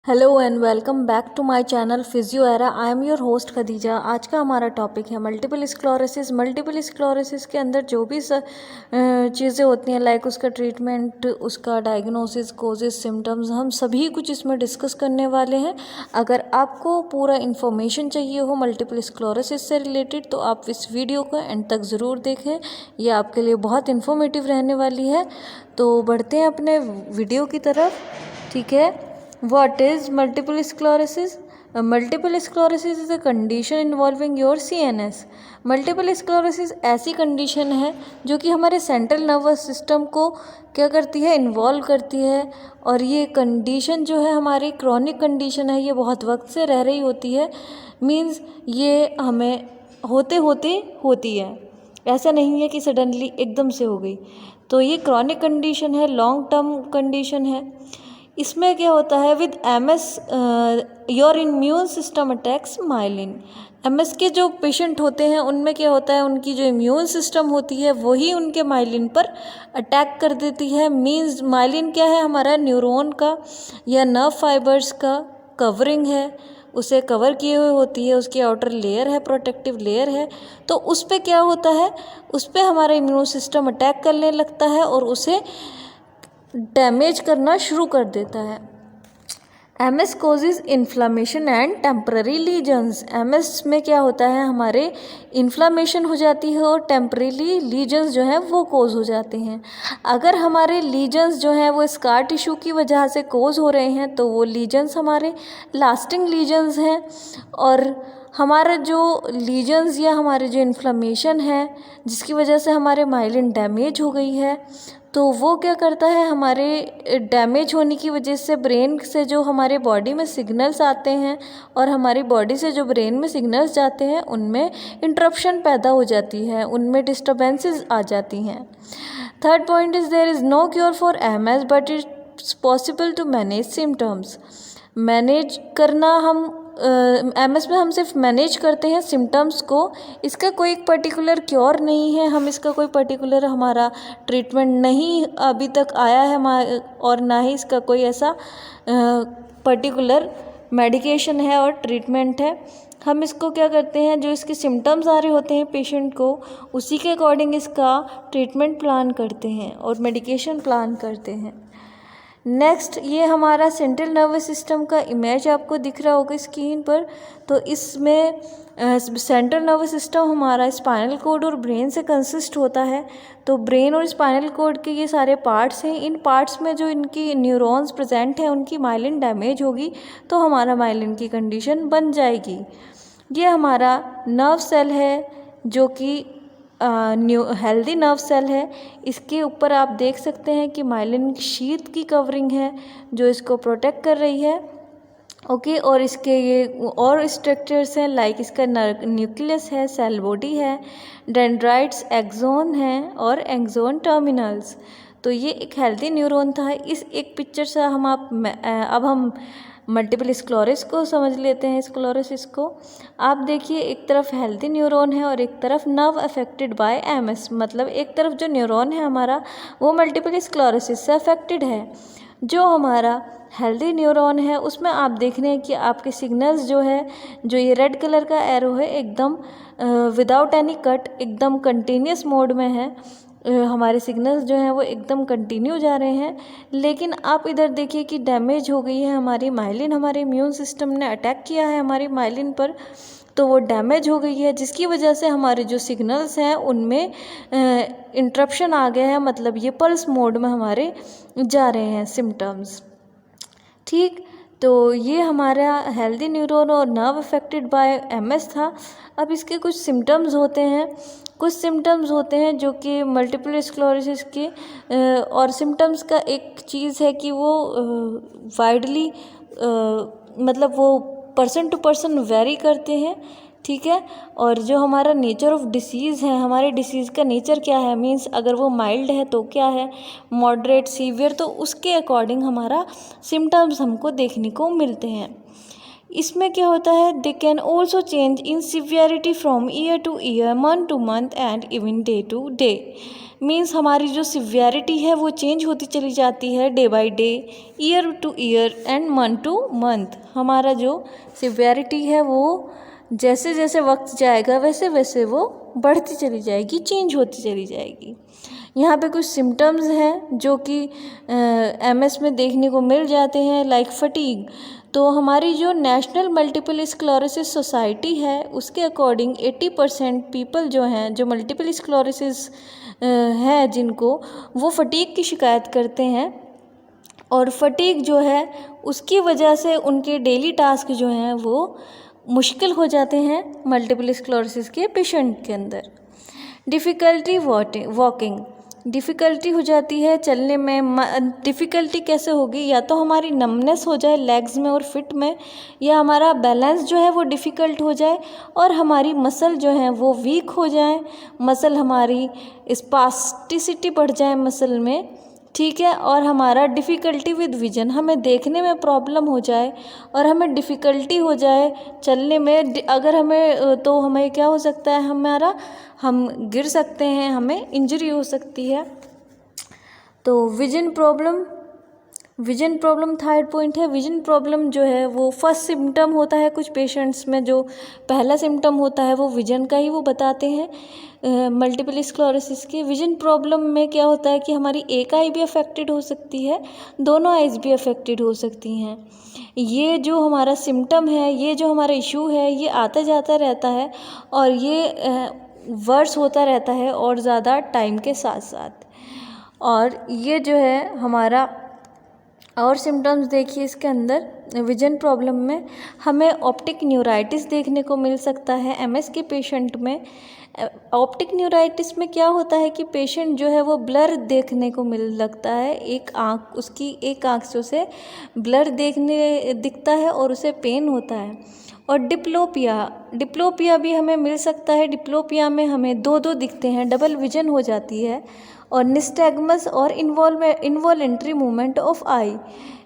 Hello and welcome back to my channel physio era. I am your host Khadija. आज का हमारा topic है multiple sclerosis. Multiple sclerosis के अंदर जो भी चीज़ें होती हैं, लाइक उसका ट्रीटमेंट, उसका डायग्नोसिस, कोजेस, सिम्टम्स, हम सभी कुछ इसमें डिस्कस करने वाले हैं। अगर आपको पूरा इन्फॉर्मेशन चाहिए हो मल्टीपल स्क्लेरोसिस से रिलेटेड तो आप इस वीडियो को एंड तक ज़रूर देखें, ये आपके लिए बहुत इन्फॉर्मेटिव रहने वाली है। तो बढ़ते हैं अपने वीडियो की तरफ, ठीक है। What is multiple sclerosis? Multiple sclerosis is a condition involving your CNS. Multiple sclerosis ऐसी कंडीशन है जो कि हमारे सेंट्रल नर्वस सिस्टम को क्या करती है, इन्वॉल्व करती है। और ये कंडीशन जो है हमारी क्रॉनिक कंडीशन है, ये बहुत वक्त से रह रही होती है। मीन्स ये हमें होते होते होती है, ऐसा नहीं है कि सडनली एकदम से हो गई। तो ये क्रॉनिक कंडीशन है, लॉन्ग टर्म कंडीशन है। इसमें क्या होता है, with MS your immune system attacks myelin. MS के जो पेशेंट होते हैं उनमें क्या होता है, उनकी जो इम्यून सिस्टम होती है वही उनके माइलिन पर अटैक कर देती है। मींस माइलिन क्या है, हमारा न्यूरॉन का या नर्व फाइबर्स का कवरिंग है, उसे कवर किए हुए होती है, उसकी आउटर लेयर है, प्रोटेक्टिव लेयर है। तो उस पर क्या होता है, उस पर हमारा इम्यून सिस्टम अटैक करने लगता है और उसे डैमेज करना शुरू कर देता है। MS causes inflammation and temporary lesions. MS में क्या होता है, हमारे इन्फ्लामेशन हो जाती है और टेम्पररी लीजन्स जो हैं वो कोज हो जाते हैं। अगर हमारे लीजन्स जो हैं वो स्कार टिश्यू की वजह से कोज हो रहे हैं तो वो लीजन्स हमारे लास्टिंग लीजन्स हैं। और हमारा जो लीजन्स या हमारे जो इन्फ्लामेशन है जिसकी वजह से हमारे माइलिन डैमेज हो गई है, तो वो क्या करता है, हमारे डैमेज होने की वजह से ब्रेन से जो हमारे बॉडी में सिग्नल्स आते हैं और हमारी बॉडी से जो ब्रेन में सिग्नल्स जाते हैं उनमें इंटरप्शन पैदा हो जाती है, उनमें डिस्टर्बेंसेस आ जाती हैं। Third point is there is no cure for MS but it's possible to manage symptoms. Manage करना, हम MS में हम सिर्फ मैनेज करते हैं सिम्टम्स को, इसका कोई एक पर्टिकुलर क्योर नहीं है, हम इसका कोई पर्टिकुलर हमारा ट्रीटमेंट नहीं अभी तक आया है और ना ही इसका कोई ऐसा पर्टिकुलर मेडिकेशन है और ट्रीटमेंट है। हम इसको क्या करते हैं, जो इसके सिम्टम्स आ रहे होते हैं पेशेंट को, उसी के अकॉर्डिंग इसका ट्रीटमेंट प्लान करते हैं और मेडिकेशन प्लान करते हैं। नेक्स्ट, ये हमारा सेंट्रल नर्वस सिस्टम का इमेज आपको दिख रहा होगा स्क्रीन पर। तो इसमें सेंट्रल नर्वस सिस्टम हमारा स्पाइनल कोड और ब्रेन से कंसिस्ट होता है। तो ब्रेन और स्पाइनल कोड के ये सारे पार्ट्स हैं। इन पार्ट्स में जो इनकी न्यूरॉन्स प्रेजेंट हैं उनकी माइलिन डैमेज होगी तो हमारा माइलिन की कंडीशन बन जाएगी। ये हमारा नर्व सेल है जो कि हेल्दी नर्व सेल है। इसके ऊपर आप देख सकते हैं कि माइलिन शीथ की कवरिंग है जो इसको प्रोटेक्ट कर रही है, ओके। और इसके ये और स्ट्रक्चर्स हैं, लाइक इसका न्यूक्लियस है, सेल बॉडी है, डेंड्राइट्स, एक्सोन हैं और एक्सोन टर्मिनल्स। तो ये एक हेल्दी न्यूरॉन था। इस एक पिक्चर से अब हम मल्टीपल स्क्लेरोसिस को समझ लेते हैं। स्क्लेरोसिस को आप देखिए, एक तरफ हेल्दी न्यूरॉन है और एक तरफ नर्व अफेक्टेड बाय MS। मतलब एक तरफ जो न्यूरॉन है हमारा वो मल्टीपल स्क्लेरोसिस से अफेक्टेड है। जो हमारा हेल्दी न्यूरॉन है उसमें आप देख रहे हैं कि आपके सिग्नल्स जो है, जो ये रेड कलर का एरो है, एकदम विदाउट एनी कट, एकदम कंटिन्यूस मोड में है। हमारे सिग्नल्स जो हैं वो एकदम कंटिन्यू जा रहे हैं। लेकिन आप इधर देखिए कि डैमेज हो गई है हमारी माइलिन, हमारे इम्यून सिस्टम ने अटैक किया है हमारी माइलिन पर, तो वो डैमेज हो गई है जिसकी वजह से हमारे जो सिग्नल्स हैं उनमें इंटरप्शन आ गया है। मतलब ये पल्स मोड में हमारे जा रहे हैं सिम्टम्स, ठीक। तो ये हमारा हेल्दी न्यूरॉन और नर्व अफेक्टेड बाय MS था। अब इसके कुछ सिम्टम्स होते हैं, कुछ सिम्टम्स होते हैं जो कि मल्टीपल स्क्लेरोसिस के और सिम्टम्स का एक चीज़ है कि वो वाइडली मतलब वो पर्सन टू पर्सन वेरी करते हैं, ठीक है। और जो हमारा नेचर ऑफ डिसीज़ है, हमारे डिसीज़ का नेचर क्या है, मीन्स अगर वो माइल्ड है तो क्या है, मॉडरेट, सीवियर, तो उसके अकॉर्डिंग हमारा सिम्टम्स हमको देखने को मिलते हैं। इसमें क्या होता है, they can also change in severity from year to year, month to month and even day to day. Means हमारी जो सिवियरिटी है वो चेंज होती चली जाती है day by day, year to year and month to month. हमारा जो सिवियरिटी है वो जैसे जैसे वक्त जाएगा वैसे वैसे वो बढ़ती चली जाएगी, चेंज होती चली जाएगी। यहाँ पे कुछ सिम्टम्स हैं जो कि एमएस में देखने को मिल जाते हैं, लाइक फटीग। तो हमारी जो नेशनल मल्टीपल स्क्लेरोसिस सोसाइटी है उसके अकॉर्डिंग 80% पीपल जो हैं, जो मल्टीपल स्क्लेरोसिस है जिनको, वो फटीग की शिकायत करते हैं। और फटीग जो है उसकी वजह से उनके डेली टास्क जो हैं वो मुश्किल हो जाते हैं मल्टीपल स्क्लेरोसिस के पेशेंट के अंदर। डिफ़िकल्टी वॉकिंग, डिफ़िकल्टी हो जाती है चलने में। डिफ़िकल्टी कैसे होगी, या तो हमारी नमनेस हो जाए लेग्स में और फिट में, या हमारा बैलेंस जो है वो डिफ़िकल्ट हो जाए और हमारी मसल जो है वो वीक हो जाए, मसल हमारी स्पास्टिसिटी बढ़ जाए मसल में, ठीक है। और हमारा डिफ़िकल्टी विद विजन, हमें देखने में प्रॉब्लम हो जाए और हमें डिफ़िकल्टी हो जाए चलने में। अगर हमें तो हमें क्या हो सकता है, हम गिर सकते हैं, हमें इंजरी हो सकती है। तो विजन प्रॉब्लम थर्ड पॉइंट है। विजन प्रॉब्लम जो है वो फर्स्ट सिम्टम होता है कुछ पेशेंट्स में, जो पहला सिम्टम होता है वो विजन का ही वो बताते हैं मल्टीपल स्क्लेरोसिस के। विजन प्रॉब्लम में क्या होता है कि हमारी एक आई भी अफेक्टेड हो सकती है, दोनों आइज़ भी अफेक्टेड हो सकती हैं। ये जो हमारा सिम्टम है, ये जो हमारा इशू है, ये आता जाता रहता है और ये वर्स होता रहता है और ज़्यादा टाइम के साथ साथ। और ये जो है हमारा और सिम्टम्स देखिए इसके अंदर। विजन प्रॉब्लम में हमें ऑप्टिक न्यूराइटिस देखने को मिल सकता है एमएस के पेशेंट में। ऑप्टिक न्यूराइटिस में क्या होता है कि पेशेंट जो है वो ब्लर देखने को मिल लगता है, उसकी एक आँख से उसे ब्लर दिखता है और उसे पेन होता है। और डिप्लोपिया भी हमें मिल सकता है। डिप्लोपिया में हमें दो दिखते हैं, डबल विजन हो जाती है। और निस्टैग्मस और involuntary movement of I,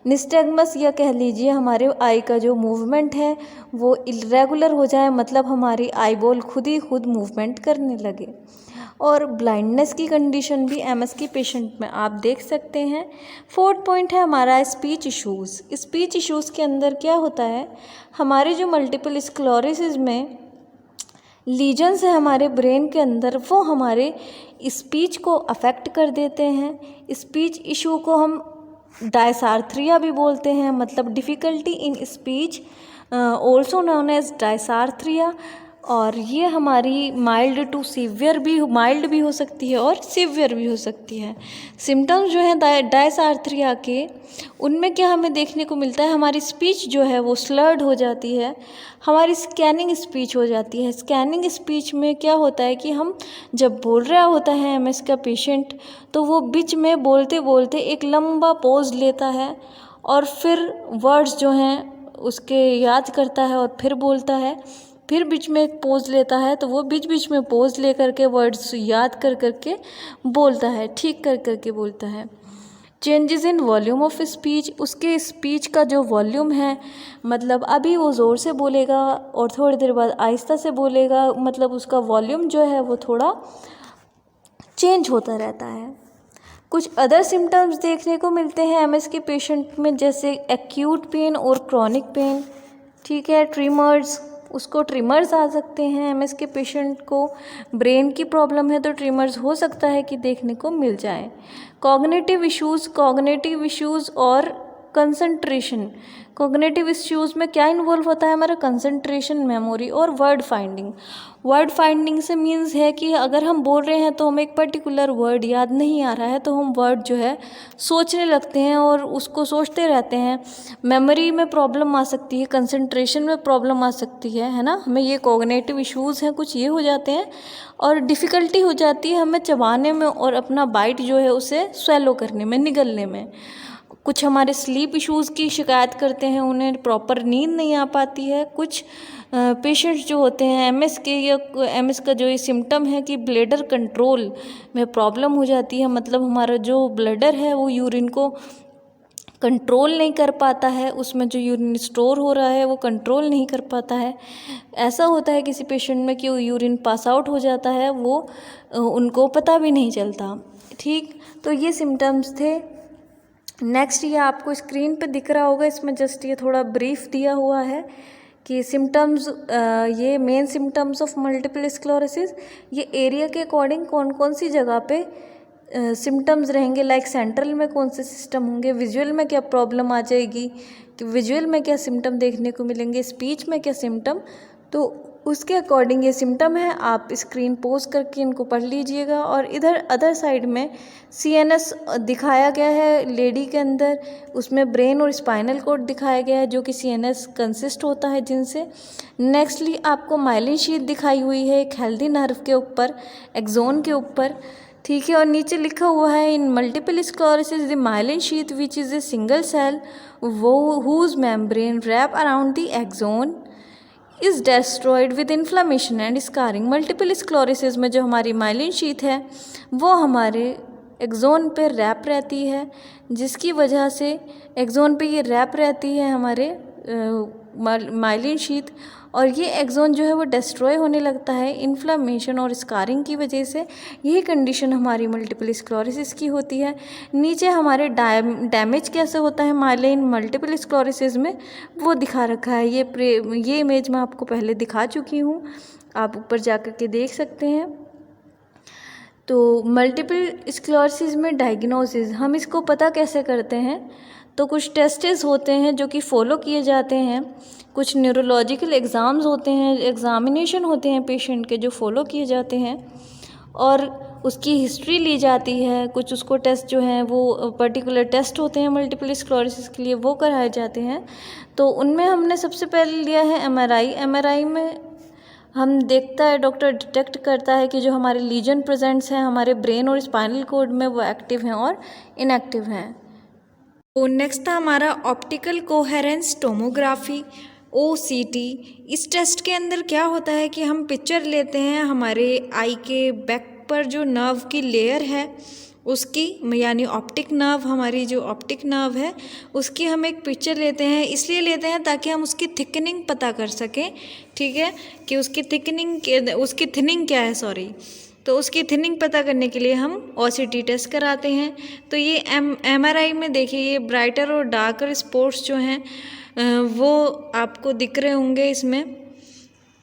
nystagmus या कह लीजिए हमारे आई का जो मूवमेंट है वो इरेगुलर हो जाए, मतलब हमारी आई बॉल खुद मूवमेंट करने लगे। और ब्लाइंडनेस की कंडीशन भी एमएस के पेशेंट में आप देख सकते हैं। फोर्थ पॉइंट है हमारा स्पीच इश्यूज़। स्पीच इश्यूज़ के अंदर क्या होता है, हमारे जो मल्टीपल स्क्लेरोसिस में लीजन्स है हमारे ब्रेन के अंदर, वो हमारे स्पीच को अफेक्ट कर देते हैं। स्पीच इशू को हम डायसार्थ्रिया भी बोलते हैं, मतलब difficulty in speech, also known as dysarthria. और ये हमारी माइल्ड भी हो सकती है और सीवियर भी हो सकती है। सिम्टम्स जो हैं डायसार्थ्रिया के, उनमें क्या हमें देखने को मिलता है, हमारी स्पीच जो है वो स्लर्ड हो जाती है, हमारी स्कैनिंग स्पीच हो जाती है। स्कैनिंग स्पीच में क्या होता है कि हम जब बोल रहा होता है एमएस का पेशेंट, तो वो बीच में बोलते बोलते एक लंबा पॉज लेता है और फिर वर्ड्स जो हैं उसके याद करता है और फिर बोलता है, फिर बीच में एक पोज लेता है, तो वो बीच में पोज ले करके वर्ड्स याद कर करके बोलता है, ठीक कर करके बोलता है। Changes in volume of speech, उसके स्पीच का जो वॉल्यूम है, मतलब अभी वो ज़ोर से बोलेगा और थोड़ी देर बाद आहिस्ता से बोलेगा, मतलब उसका वॉल्यूम जो है वो थोड़ा चेंज होता रहता है। कुछ अदर सिम्टम्स देखने को मिलते हैं एमएस के पेशेंट में, जैसे एक्यूट पेन और क्रॉनिक पेन, ठीक है। ट्रिमर्स आ सकते हैं एमएस के पेशेंट को। ब्रेन की प्रॉब्लम है तो ट्रिमर्स हो सकता है कि देखने को मिल जाए। कॉग्निटिव इश्यूज़ और कंसंट्रेशन। कॉग्निटिव इश्यूज़ में क्या इन्वॉल्व होता है, हमारा कंसंट्रेशन, मेमोरी और वर्ड फाइंडिंग से मीन्स है कि अगर हम बोल रहे हैं तो हमें एक पर्टिकुलर वर्ड याद नहीं आ रहा है तो हम वर्ड जो है सोचने लगते हैं और उसको सोचते रहते हैं। मेमोरी में प्रॉब्लम आ सकती है, कंसंट्रेशन में प्रॉब्लम आ सकती है ना। हमें ये कॉग्निटिव इश्यूज़ हैं, कुछ ये हो जाते हैं। और डिफ़िकल्टी हो जाती है हमें चबाने में और अपना बाइट जो है उसे स्वेलो करने में, निगलने में। कुछ हमारे स्लीप इश्यूज़ की शिकायत करते हैं, उन्हें प्रॉपर नींद नहीं आ पाती है। कुछ पेशेंट्स जो होते हैं एमएस का जो ये सिम्टम है कि ब्लैडर कंट्रोल में प्रॉब्लम हो जाती है, मतलब हमारा जो ब्लैडर है वो यूरिन को कंट्रोल नहीं कर पाता है, उसमें जो यूरिन स्टोर हो रहा है वो कंट्रोल नहीं कर पाता है। ऐसा होता है किसी पेशेंट में कि वो यूरिन पास आउट हो जाता है, वो उनको पता भी नहीं चलता। ठीक, तो ये सिम्टम्स थे। नेक्स्ट ये आपको स्क्रीन पे दिख रहा होगा, इसमें जस्ट ये थोड़ा ब्रीफ दिया हुआ है कि सिम्टम्स, ये main symptoms of multiple sclerosis, ये एरिया के अकॉर्डिंग कौन कौन सी जगह पे सिम्टम्स रहेंगे, लाइक सेंट्रल में कौन से सिस्टम होंगे, विजुअल में क्या प्रॉब्लम आ जाएगी, कि विजुअल में क्या सिम्टम देखने को मिलेंगे, स्पीच में क्या सिम्टम, तो उसके अकॉर्डिंग ये सिम्टम है। आप स्क्रीन पोज करके इनको पढ़ लीजिएगा। और इधर अदर साइड में सीएनएस दिखाया गया है लेडी के अंदर, उसमें ब्रेन और स्पाइनल कोड दिखाया गया है जो कि सीएनएस कंसिस्ट होता है जिनसे। नेक्स्टली आपको माइलिन शीथ दिखाई हुई है एक हेल्दी नर्व के ऊपर, एक्सोन के ऊपर, ठीक है। और नीचे लिखा हुआ है in multiple sclerosis the myelin sheath which is a single cell वो whose membrane wrap around the axon is destroyed with inflammation and scarring. Multiple sclerosis में जो हमारी माइलिन शीथ है वो हमारे एक्सोन पे रैप रहती है, जिसकी वजह से एक्सोन पे ये रैप रहती है हमारे माइलिन शीथ, और ये एक्सोन जो है वो डिस्ट्रॉय होने लगता है इन्फ्लामेशन और स्कारिंग की वजह से। यही कंडीशन हमारी मल्टीपल स्क्लेरोसिस की होती है। नीचे हमारे डैमेज कैसे होता है माइलिन मल्टीपल स्क्लेरोसिस में वो दिखा रखा है। ये इमेज मैं आपको पहले दिखा चुकी हूँ, आप ऊपर जा कर के देख सकते हैं। तो मल्टीपल स्क्लेरोसिस में डायग्नोसिस हम इसको पता कैसे करते हैं, तो कुछ टेस्ट्स होते हैं जो कि फ़ॉलो किए जाते हैं, कुछ न्यूरोलॉजिकल एग्ज़ाम्स होते हैं, एग्ज़ामिनेशन होते हैं पेशेंट के जो फ़ॉलो किए जाते हैं, और उसकी हिस्ट्री ली जाती है। कुछ उसको टेस्ट जो हैं वो पर्टिकुलर टेस्ट होते हैं मल्टीपल स्क्लेरोसिस के लिए, वो कराए जाते हैं। तो उनमें हमने सबसे पहले लिया है एमआरआई। एमआरआई में हम देखता है, डॉक्टर डिटेक्ट करता है कि जो हमारे लीजन प्रेजेंट्स हैं हमारे ब्रेन और स्पाइनल कोड में वो एक्टिव हैं और इनएक्टिव हैं। तो नेक्स्ट था हमारा ऑप्टिकल कोहेरेंस टोमोग्राफी, OCT। इस टेस्ट के अंदर क्या होता है कि हम पिक्चर लेते हैं हमारे आई के बैक पर जो नर्व की लेयर है उसकी, यानी ऑप्टिक नर्व, हमारी जो ऑप्टिक नर्व है उसकी हम एक पिक्चर लेते हैं। इसलिए लेते हैं ताकि हम उसकी थिकनिंग पता कर सकें, ठीक है, कि उसकी थिनिंग क्या है, तो उसकी थिनिंग पता करने के लिए हम OCT टेस्ट कराते हैं। तो ये MRI में देखिए ये ब्राइटर और डार्कर स्पॉट्स जो हैं वो आपको दिख रहे होंगे इसमें,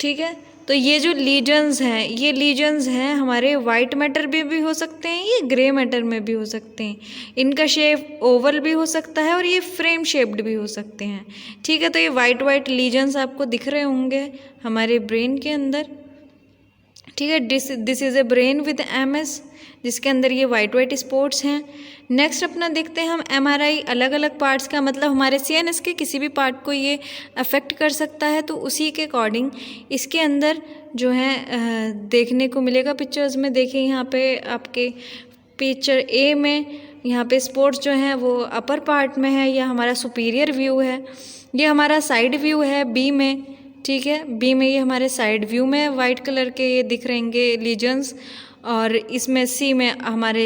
ठीक है। तो ये जो लीजन्स हैं, ये लीजन्स हैं हमारे वाइट मैटर भी हो सकते हैं, ये ग्रे मैटर में भी हो सकते हैं। इनका शेप ओवल भी हो सकता है और ये फ्रेम शेप्ड भी हो सकते हैं, ठीक है। तो ये वाइट लीजन्स आपको दिख रहे होंगे हमारे ब्रेन के अंदर, ठीक है। This is a brain with MS, जिसके अंदर ये वाइट स्पॉट्स हैं। नेक्स्ट अपना देखते हैं हम MRI अलग अलग पार्ट्स का, मतलब हमारे CNS के किसी भी पार्ट को ये अफेक्ट कर सकता है, तो उसी के अकॉर्डिंग इसके अंदर जो है देखने को मिलेगा पिक्चर्स में। देखिए यहाँ पे आपके पिक्चर A में यहाँ पे स्पॉट्स जो हैं वो अपर पार्ट में है, यह हमारा सुपीरियर व्यू है। ये हमारा साइड व्यू है B में, ठीक है। B में ये हमारे साइड व्यू में वाइट कलर के ये दिख रहेंगे लीजन्स, और इसमें C में हमारे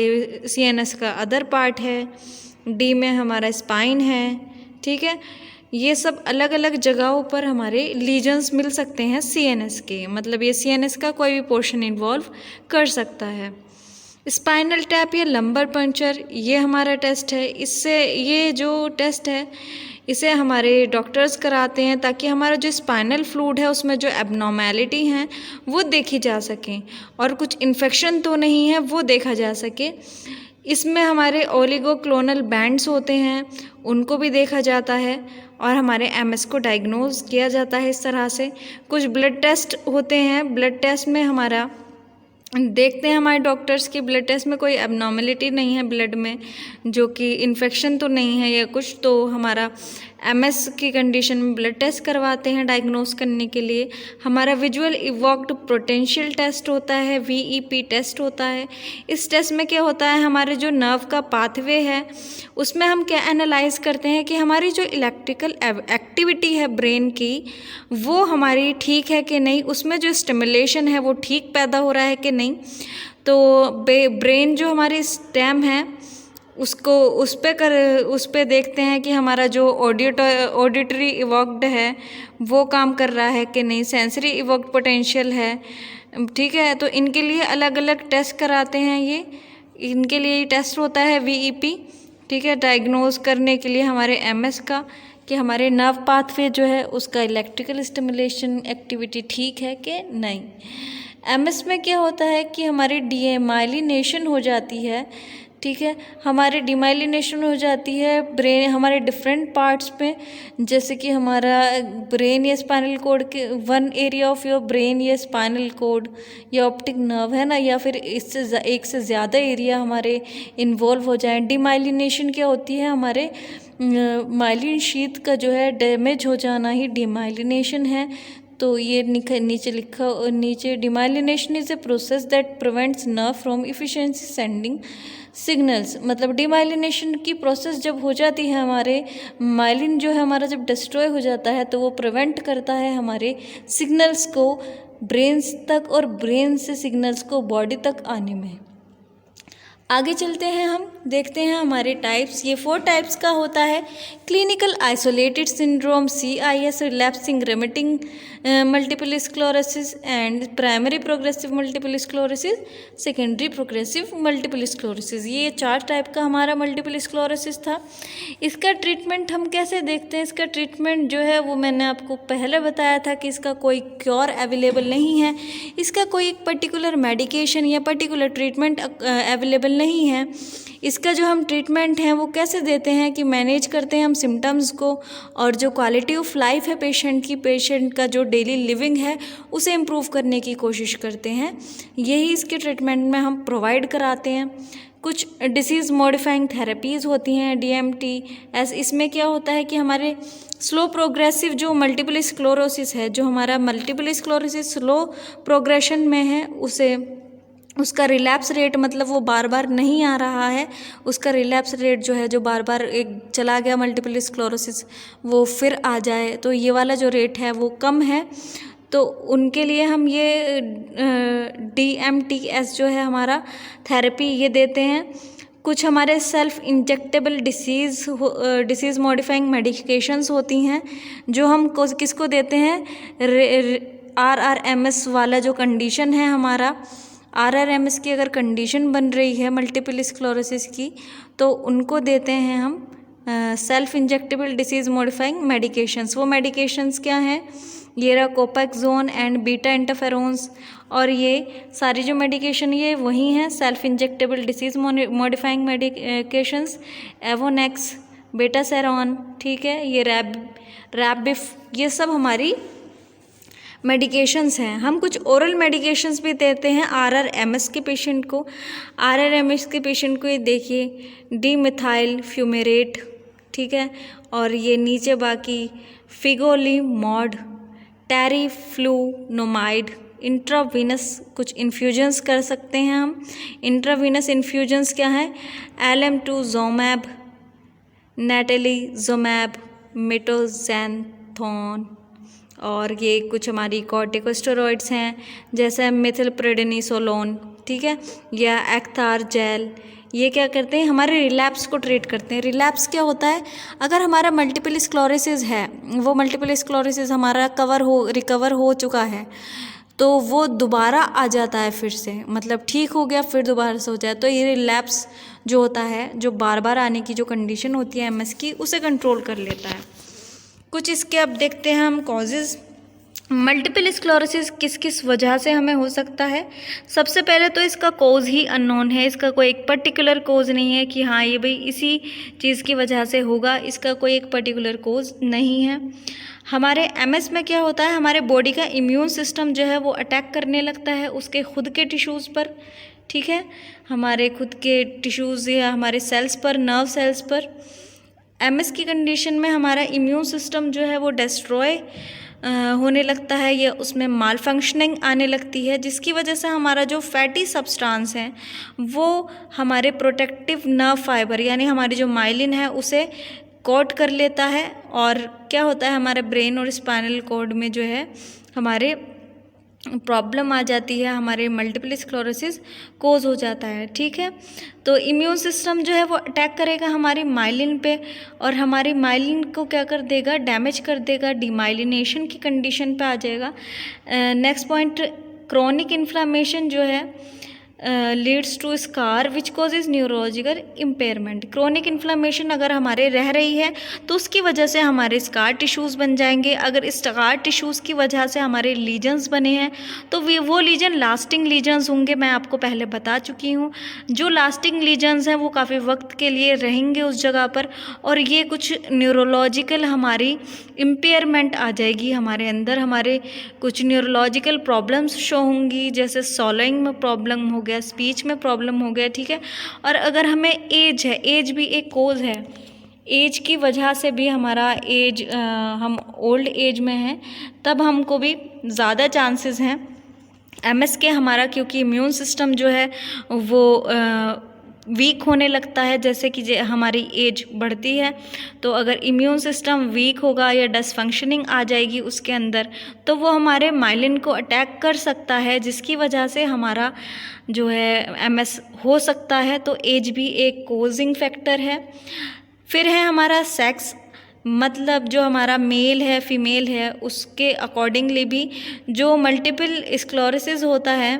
CNS का अदर पार्ट है, D में हमारा स्पाइन है, ठीक है। ये सब अलग अलग जगहों पर हमारे लीजन्स मिल सकते हैं CNS के, मतलब ये CNS का कोई भी पोर्शन इन्वॉल्व कर सकता है। स्पाइनल टैप या लंबर पंचर, ये हमारा टेस्ट है। इससे ये जो टेस्ट है इसे हमारे डॉक्टर्स कराते हैं ताकि हमारा जो स्पाइनल फ्लूइड है उसमें जो एबनॉर्मेलिटी हैं वो देखी जा सकें और कुछ इन्फेक्शन तो नहीं है वो देखा जा सके। इसमें हमारे ओलिगोक्लोनल बैंड्स होते हैं, उनको भी देखा जाता है और हमारे MS को डायग्नोज किया जाता है इस तरह से। कुछ ब्लड टेस्ट होते हैं, ब्लड टेस्ट में हमारा देखते हैं हमारे डॉक्टर्स की ब्लड टेस्ट में कोई एबनॉर्मेलिटी नहीं है ब्लड में, जो कि इन्फेक्शन तो नहीं है या कुछ, तो हमारा MS की कंडीशन में ब्लड टेस्ट करवाते हैं डायग्नोस करने के लिए। हमारा विजुअल इवॉक्ड पोटेंशियल टेस्ट होता है, VEP टेस्ट होता है। इस टेस्ट में क्या होता है, हमारे जो नर्व का पाथवे है उसमें हम क्या एनालाइज करते हैं कि हमारी जो इलेक्ट्रिकल एक्टिविटी है ब्रेन की वो हमारी ठीक है कि नहीं, उसमें जो स्टिमुलेशन है वो ठीक पैदा हो रहा है कि नहीं। तो ब्रेन जो हमारी स्टेम है उस पे देखते हैं कि हमारा जो ऑडिटरी इवोक्ड है वो काम कर रहा है कि नहीं, सेंसरी इवोक्ड पोटेंशियल है, ठीक है। तो इनके लिए अलग अलग टेस्ट कराते हैं ये, इनके लिए टेस्ट होता है वीईपी, ठीक है, डायग्नोज करने के लिए हमारे एमएस का कि हमारे नर्व पाथवे जो है उसका इलेक्ट्रिकल स्टिमुलेशन एक्टिविटी ठीक है कि नहीं। एमएस में क्या होता है कि हमारी डीमाइलिनेशन हो जाती है, ठीक है, हमारे डीमाइलिनेशन हो जाती है ब्रेन हमारे डिफरेंट पार्ट्स में, जैसे कि हमारा ब्रेन या स्पाइनल कोड के one area of your brain या स्पाइनल कोड या ऑप्टिक नर्व है ना, या फिर इससे एक से ज़्यादा एरिया हमारे इन्वॉल्व हो जाएं। डीमाइलिनेशन क्या होती है, हमारे माइलिन शीथ का जो है डैमेज हो जाना ही डीमाइलिनेशन है। तो ये नीचे demyelination is a process that prevents nerve from efficiency sending signals. मतलब डीमाइलिनेशन की प्रोसेस जब हो जाती है, हमारे माइलिन जो है हमारा जब डिस्ट्रॉय हो जाता है तो वो प्रिवेंट करता है हमारे सिग्नल्स को ब्रेन्स तक और ब्रेन से सिग्नल्स को बॉडी तक आने में। आगे चलते हैं, हम देखते हैं हमारे टाइप्स। ये 4 टाइप्स का होता है। Clinical isolated syndrome CIS, relapsing remitting multiple sclerosis and primary progressive multiple sclerosis, secondary progressive multiple sclerosis. ये 4 टाइप का हमारा मल्टीपल स्क्लेरोसिस था। इसका ट्रीटमेंट हम कैसे देखते हैं, इसका ट्रीटमेंट जो है वो मैंने आपको पहले बताया था कि इसका कोई क्योर अवेलेबल नहीं है, इसका कोई एक पर्टिकुलर मेडिकेशन या पर्टिकुलर ट्रीटमेंट अवेलेबल नहीं है। इसका जो हम ट्रीटमेंट है वो कैसे देते हैं कि मैनेज करते हैं हम सिम्टम्स को, और जो क्वालिटी ऑफ लाइफ है पेशेंट का जो डेली लिविंग है उसे इम्प्रूव करने की कोशिश करते हैं। यही इसके ट्रीटमेंट में हम प्रोवाइड कराते हैं। कुछ डिसीज़ मॉडिफाइंग थेरेपीज़ होती हैं DMT। इसमें क्या होता है कि हमारे स्लो प्रोग्रेसिव जो मल्टीपल स्क्लेरोसिस है, जो हमारा मल्टीपल स्क्लेरोसिस स्लो प्रोग्रेशन में है, उसका रिलैप्स रेट मतलब वो बार बार नहीं आ रहा है, उसका रिलैप्स रेट जो है जो बार बार एक चला गया मल्टीपल स्क्लेरोसिस वो फिर आ जाए, तो ये वाला जो रेट है वो कम है। तो उनके लिए हम ये DMTS जो है हमारा थेरेपी ये देते हैं। कुछ हमारे self injectable disease modifying medications होती हैं जो हम किसको देते हैं, RRMS वाला जो कंडीशन है हमारा, RRMS की अगर कंडीशन बन रही है मल्टीपल स्क्लेरोसिस की तो उनको देते हैं हम self injectable disease modifying medications. वो मेडिकेशंस क्या हैं, ये रहा कोपैक्सोन एंड बीटा इंटरफेरोन्स, और ये सारी जो मेडिकेशन ये वही हैं self injectable disease modifying medications, Avonex, Betaseron, ठीक है, ये रैबिफ, ये सब हमारी मेडिकेशंस हैं। हम कुछ ओरल मेडिकेशंस भी देते हैं RRMS के पेशेंट को। RRMS के पेशेंट को ये देखिए डिमिथाइल फ्यूमेरेट, ठीक है, और ये नीचे बाकी फिगोलीमॉड, टेरिफ्लूनोमाइड, इंट्रावीनस कुछ इन्फ्यूजन्स कर सकते हैं हम। इंट्रावीनस इन्फ्यूजन्स क्या है, LM2-ज़ोमैब, नेटलीज़ोमैब, मेटोजेंथोन, और ये कुछ हमारी कॉर्टिकोस्टेरॉइड्स हैं जैसे मिथिलप्रेडनिसोलोन, ठीक है, या एक्थार जेल। ये क्या करते हैं, हमारे रिलैप्स को ट्रीट करते हैं। रिलैप्स क्या होता है, अगर हमारा मल्टीपल स्क्लेरोसिस है, वो मल्टीपल स्क्लेरोसिस हमारा रिकवर हो चुका है तो वो दोबारा आ जाता है फिर से, मतलब ठीक हो गया फिर दोबारा से हो जाए, तो ये रिलैप्स जो होता है, जो बार बार आने की जो कंडीशन होती है MS की, उसे कंट्रोल कर लेता है। कुछ इसके अब देखते हैं हम कॉजेज़। मल्टीपल स्क्लेरोसिस किस किस वजह से हमें हो सकता है। सबसे पहले तो इसका कोज़ ही अननोन है, इसका कोई एक पर्टिकुलर कोज़ नहीं है कि हाँ ये भाई इसी चीज़ की वजह से होगा, इसका कोई एक पर्टिकुलर कोज़ नहीं है। हमारे MS में क्या होता है, हमारे बॉडी का इम्यून सिस्टम जो है वो अटैक करने लगता है उसके खुद के टिश्यूज़ पर, ठीक है, हमारे खुद के टिश्यूज़ या हमारे सेल्स पर, नर्व सेल्स पर। MS की कंडीशन में हमारा इम्यून सिस्टम जो है वो डिस्ट्रॉय होने लगता है या उसमें माल फंक्शनिंग आने लगती है, जिसकी वजह से हमारा जो फैटी सब्सटेंस है वो हमारे प्रोटेक्टिव नर्व फाइबर यानी हमारी जो माइलिन है उसे कोट कर लेता है, और क्या होता है हमारे ब्रेन और स्पाइनल कॉर्ड में जो है हमारे प्रॉब्लम आ जाती है, हमारे मल्टीपल स्क्लेरोसिस कोज हो जाता है। ठीक है, तो इम्यून सिस्टम जो है वो अटैक करेगा हमारी माइलिन पे, और हमारी माइलिन को क्या कर देगा, डैमेज कर देगा, डीमाइलिनेशन की कंडीशन पे आ जाएगा। नेक्स्ट पॉइंट, क्रोनिक इन्फ्लामेशन जो है leads to scar which causes neurological impairment. Chronic inflammation अगर हमारे रह रही है तो उसकी वजह से हमारे स्कार टिश्यूज़ बन जाएंगे। अगर स्कार टिश्यूज़ की वजह से हमारे लीजन्स बने हैं तो वो लीजन लास्टिंग लीजन्स होंगे। मैं आपको पहले बता चुकी हूँ, जो लास्टिंग लीजन्स हैं वो काफ़ी वक्त के लिए रहेंगे उस जगह पर, और ये कुछ न्यूरोलॉजिकल हमारी इम्पेयरमेंट आ जाएगी हमारे अंदर, हमारे कुछ न्यूरोलॉजिकल प्रॉब्लम्स शो होंगी, जैसे सॉलोइंग में प्रॉब्लम हो गया, स्पीच में प्रॉब्लम हो गया। ठीक है, और अगर हमें एज है, एज भी एक कोज है, एज की वजह से भी हमारा एज, हम ओल्ड एज में हैं तब हमको भी ज़्यादा चांसेस हैं एमएस के हमारा, क्योंकि इम्यून सिस्टम जो है वो वीक होने लगता है जैसे कि हमारी एज बढ़ती है। तो अगर इम्यून सिस्टम वीक होगा या डिसफंक्शनिंग आ जाएगी उसके अंदर, तो वो हमारे माइलिन को अटैक कर सकता है, जिसकी वजह से हमारा जो है एमएस हो सकता है। तो एज भी एक कोजिंग फैक्टर है। फिर है हमारा सेक्स, मतलब जो हमारा मेल है फीमेल है उसके अकॉर्डिंगली भी जो मल्टीपल स्क्लेरोसिस होता है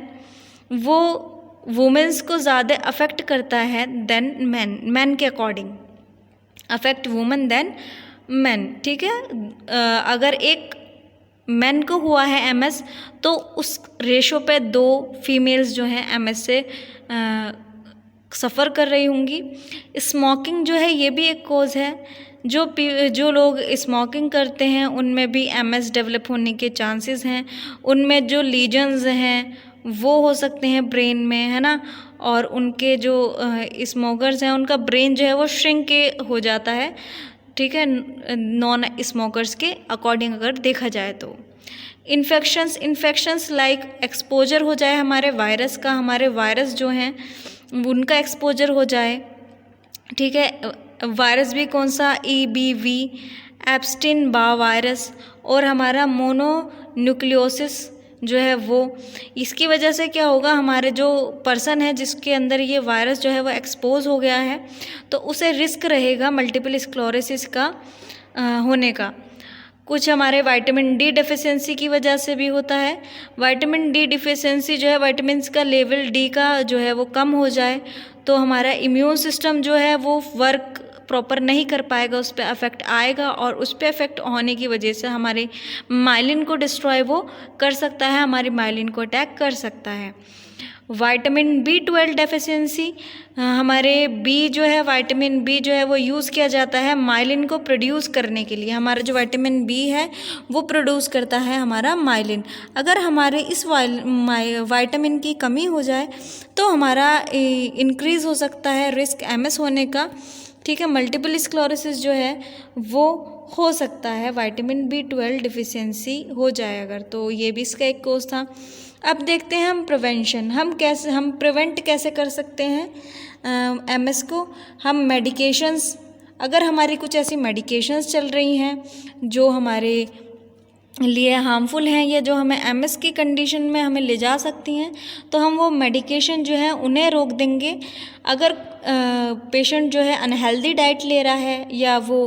वो वुमेन्स को ज़्यादा अफेक्ट करता है देन मैन, मैन के according affect women than man. ठीक है, अगर एक मैन को हुआ है एमएस तो उस रेशो पे 2 फीमेल्स जो हैं एमएस से सफ़र कर रही होंगी। स्मोकिंग जो है ये भी एक कोज है, जो लोग स्मोकिंग करते हैं उनमें भी एमएस डेवलप होने के चांसेस हैं। उनमें जो लीजन्स हैं वो हो सकते हैं ब्रेन में, है ना, और उनके जो स्मोकर्स हैं उनका ब्रेन जो है वो श्रिंक हो जाता है। ठीक है, नॉन स्मोकर्स के अकॉर्डिंग अगर देखा जाए तो इन्फेक्शंस लाइक एक्सपोजर हो जाए हमारे वायरस का, हमारे वायरस जो हैं उनका एक्सपोजर हो जाए। ठीक है, वायरस भी कौन सा, EBV, एप्स्टीन बार वायरस, और हमारा मोनोन्यूक्लियोसिस जो है वो, इसकी वजह से क्या होगा, हमारे जो पर्सन है जिसके अंदर ये वायरस जो है वो एक्सपोज हो गया है तो उसे रिस्क रहेगा मल्टीपल स्क्लेरोसिस का होने का। कुछ हमारे विटामिन डी डिफिशियंसी की वजह से भी होता है। विटामिन डी डिफिशियंसी जो है, विटामिन का लेवल डी का जो है वो कम हो जाए तो हमारा इम्यून सिस्टम जो है वो वर्क प्रॉपर नहीं कर पाएगा, उस पर अफेक्ट आएगा, और उस पर अफेक्ट होने की वजह से हमारे माइलिन को डिस्ट्रॉय वो कर सकता है, हमारी माइलिन को अटैक कर सकता है। विटामिन B12 डेफिशिएंसी, हमारे बी जो है, विटामिन बी जो है वो यूज़ किया जाता है माइलिन को प्रोड्यूस करने के लिए। हमारा जो विटामिन बी है वो प्रोड्यूस करता है हमारा माइलिन। अगर हमारे इस विटामिन की कमी हो जाए तो हमारा इंक्रीज़ हो सकता है रिस्क एमएस होने का। ठीक है, मल्टीपल स्क्लेरोसिस जो है वो हो सकता है विटामिन B12 डिफिशियंसी हो जाए अगर, तो ये भी इसका एक कोज था। अब देखते हैं हम प्रिवेंशन, हम प्रिवेंट कैसे कर सकते हैं एमएस को। हम मेडिकेशंस, अगर हमारी कुछ ऐसी मेडिकेशंस चल रही हैं जो हमारे लिए हार्मफुल हैं या जो हमें एमएस की कंडीशन में हमें ले जा सकती हैं, तो हम वो मेडिकेशन जो है उन्हें रोक देंगे। अगर पेशेंट जो है अनहेल्दी डाइट ले रहा है या वो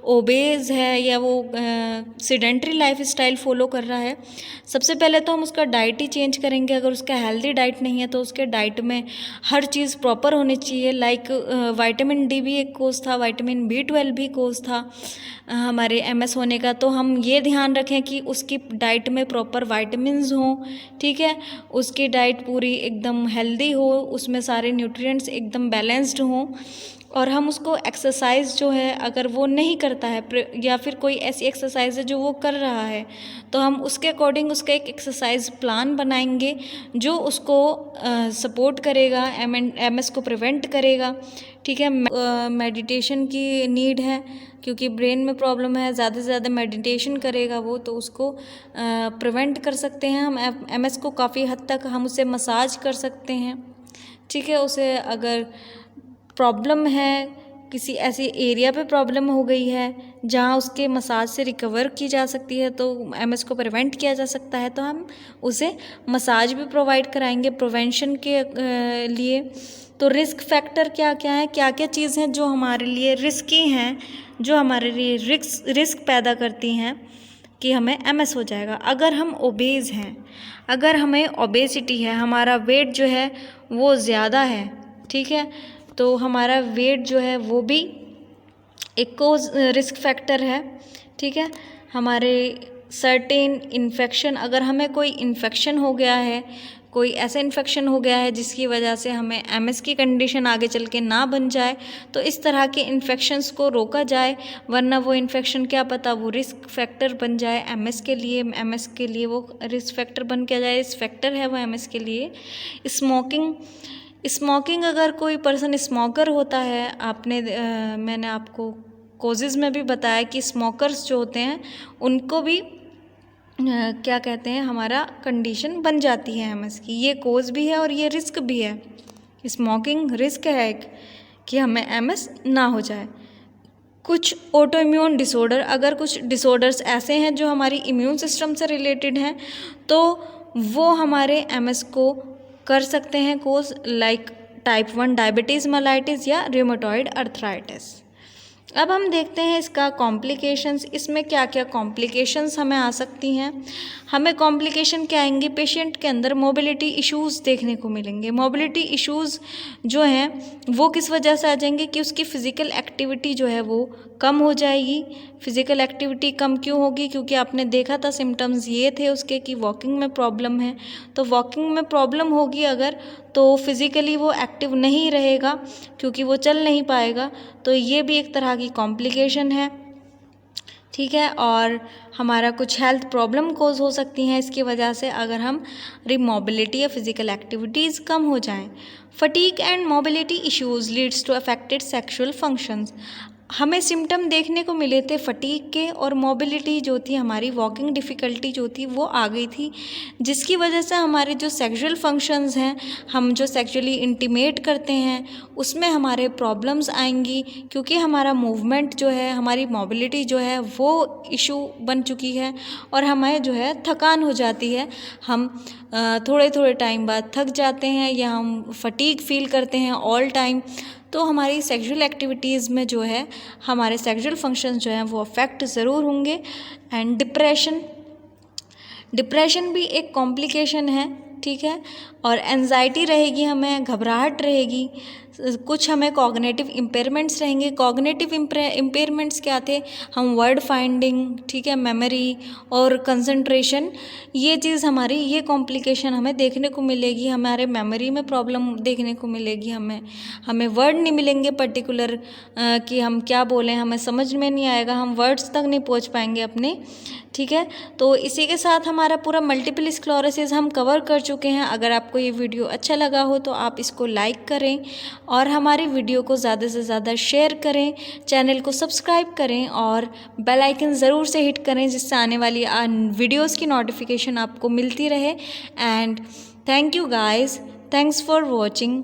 ओबेज है या वो सेडेंट्री लाइफ स्टाइल फॉलो कर रहा है, सबसे पहले तो हम उसका डाइट ही चेंज करेंगे। अगर उसका हेल्दी डाइट नहीं है तो उसके डाइट में हर चीज़ प्रॉपर होनी चाहिए। लाइक विटामिन डी भी एक कोज था, विटामिन B12 भी कोज था हमारे एमएस होने का। तो हम ये ध्यान रखें कि उसकी डाइट में प्रॉपर विटामिन्स हों। ठीक है, उसकी डाइट पूरी एकदम हेल्दी हो, उसमें सारे न्यूट्रिएंट्स एकदम बैलेंस्ड हों, और हम उसको एक्सरसाइज जो है अगर वो नहीं करता है या फिर कोई ऐसी एक्सरसाइज है जो वो कर रहा है तो हम उसके अकॉर्डिंग उसका एक एक्सरसाइज प्लान बनाएंगे जो उसको सपोर्ट करेगा, एमएस को प्रिवेंट करेगा। ठीक है, मेडिटेशन की नीड है क्योंकि ब्रेन में प्रॉब्लम है, ज़्यादा से ज़्यादा मेडिटेशन करेगा वो तो उसको प्रिवेंट कर सकते हैं हम। एमएस को काफ़ी हद तक हम उसे मसाज कर सकते हैं। ठीक है, उसे अगर प्रॉब्लम है किसी ऐसे एरिया पे प्रॉब्लम हो गई है जहाँ उसके मसाज से रिकवर की जा सकती है, तो एमएस को प्रिवेंट किया जा सकता है, तो हम उसे मसाज भी प्रोवाइड कराएंगे प्रिवेंशन के लिए। तो रिस्क फैक्टर क्या क्या है, क्या क्या चीज़ हैं जो हमारे लिए रिस्की हैं, जो हमारे लिए रिस्क पैदा करती हैं कि हमें एमएस हो जाएगा। अगर हम ओबेज हैं, अगर हमें ओबेसिटी है, हमारा वेट जो है वो ज़्यादा है, ठीक है, तो हमारा वेट जो है वो भी एक कोज रिस्क फैक्टर है, ठीक है। हमारे सर्टेन इन्फेक्शन, अगर हमें कोई इन्फेक्शन हो गया है, कोई ऐसा इन्फेक्शन हो गया है जिसकी वजह से हमें एमएस की कंडीशन आगे चल के ना बन जाए, तो इस तरह के इन्फेक्शंस को रोका जाए, वरना वो इन्फेक्शन क्या पता वो रिस्क फैक्टर बन जाए एमएस के लिए वो रिस्क फैक्टर बन के जाए, रिस्क फैक्टर है वो एमएस के लिए। स्मोकिंग अगर कोई पर्सन स्मोकर होता है, मैंने आपको कोजेज़ में भी बताया कि स्मोकर्स जो होते हैं उनको भी क्या कहते हैं, हमारा कंडीशन बन जाती है एमएस की। ये कोज भी है और ये रिस्क भी है। स्मोकिंग रिस्क है एक कि हमें एमएस ना हो जाए। कुछ ऑटो इम्यून डिसऑर्डर, अगर कुछ डिसऑर्डर्स ऐसे हैं जो हमारी इम्यून सिस्टम से रिलेटेड हैं, तो वो हमारे एमएस को कर सकते हैं कोज, लाइक टाइप 1 डायबिटीज़ मेलाइटिस या रूमेटॉइड अर्थराइटिस। अब हम देखते हैं इसका कॉम्प्लिकेशंस, इसमें क्या क्या कॉम्प्लिकेशंस हमें आ सकती हैं। हमें कॉम्प्लिकेशन क्या आएंगे, पेशेंट के अंदर मोबिलिटी इश्यूज़ देखने को मिलेंगे। मोबिलिटी इश्यूज़ जो हैं वो किस वजह से आ जाएंगे कि उसकी फ़िज़िकल एक्टिविटी जो है वो कम हो जाएगी। फ़िज़िकल एक्टिविटी कम क्यों होगी, क्योंकि आपने देखा था सिम्टम्स ये थे उसके कि वॉकिंग में प्रॉब्लम है, तो वॉकिंग में प्रॉब्लम होगी अगर, तो फिज़िकली वो एक्टिव नहीं रहेगा क्योंकि वो चल नहीं पाएगा, तो ये भी एक तरह की कॉम्प्लिकेशन है, ठीक है। और हमारा कुछ हेल्थ प्रॉब्लम कोज हो सकती हैं इसकी वजह से, अगर हमारी मोबिलिटी या फिज़िकल एक्टिविटीज़ कम हो जाएं। Fatigue and mobility issues leads to affected sexual functions. हमें सिम्टम देखने को मिले थे फटीग के, और मोबिलिटी जो थी, हमारी वॉकिंग डिफ़िकल्टी जो थी वो आ गई थी, जिसकी वजह से हमारे जो सेक्सुअल फंक्शंस हैं, हम जो सेक्सुअली इंटीमेट करते हैं उसमें हमारे प्रॉब्लम्स आएंगी, क्योंकि हमारा मूवमेंट जो है, हमारी मोबिलिटी जो है वो इशू बन चुकी है, और हमें जो है थकान हो जाती है, हम थोड़े थोड़े टाइम बाद थक जाते हैं, या हम फटीग फील करते हैं ऑल टाइम। तो हमारी सेक्सुअल एक्टिविटीज़ में जो है, हमारे सेक्सुअल फंक्शंस जो हैं वो अफेक्ट ज़रूर होंगे। एंड डिप्रेशन भी एक कॉम्प्लिकेशन है, ठीक है। और एंजाइटी रहेगी, हमें घबराहट रहेगी, कुछ हमें कॉग्निटिव इम्पेयरमेंट्स रहेंगे। कॉग्निटिव इम्पेयरमेंट्स क्या थे, हम वर्ड फाइंडिंग, ठीक है, मेमोरी और कंसंट्रेशन, ये चीज़ हमारी, ये कॉम्प्लिकेशन हमें देखने को मिलेगी, हमारे मेमोरी में प्रॉब्लम देखने को मिलेगी, हमें वर्ड नहीं मिलेंगे पर्टिकुलर कि हम क्या बोलें, हमें समझ में नहीं आएगा, हम वर्ड्स तक नहीं पहुंच पाएंगे अपने, ठीक है। तो इसी के साथ हमारा पूरा मल्टीपल स्क्लेरोसिस हम कवर कर चुके हैं। अगर आपको ये वीडियो अच्छा लगा हो तो आप इसको लाइक करें और हमारी वीडियो को ज़्यादा से ज़्यादा शेयर करें, चैनल को सब्सक्राइब करें और बेल आइकन ज़रूर से हिट करें, जिससे आने वाली वीडियोज़ की नोटिफिकेशन आपको मिलती रहे। And thank you guys, thanks for watching.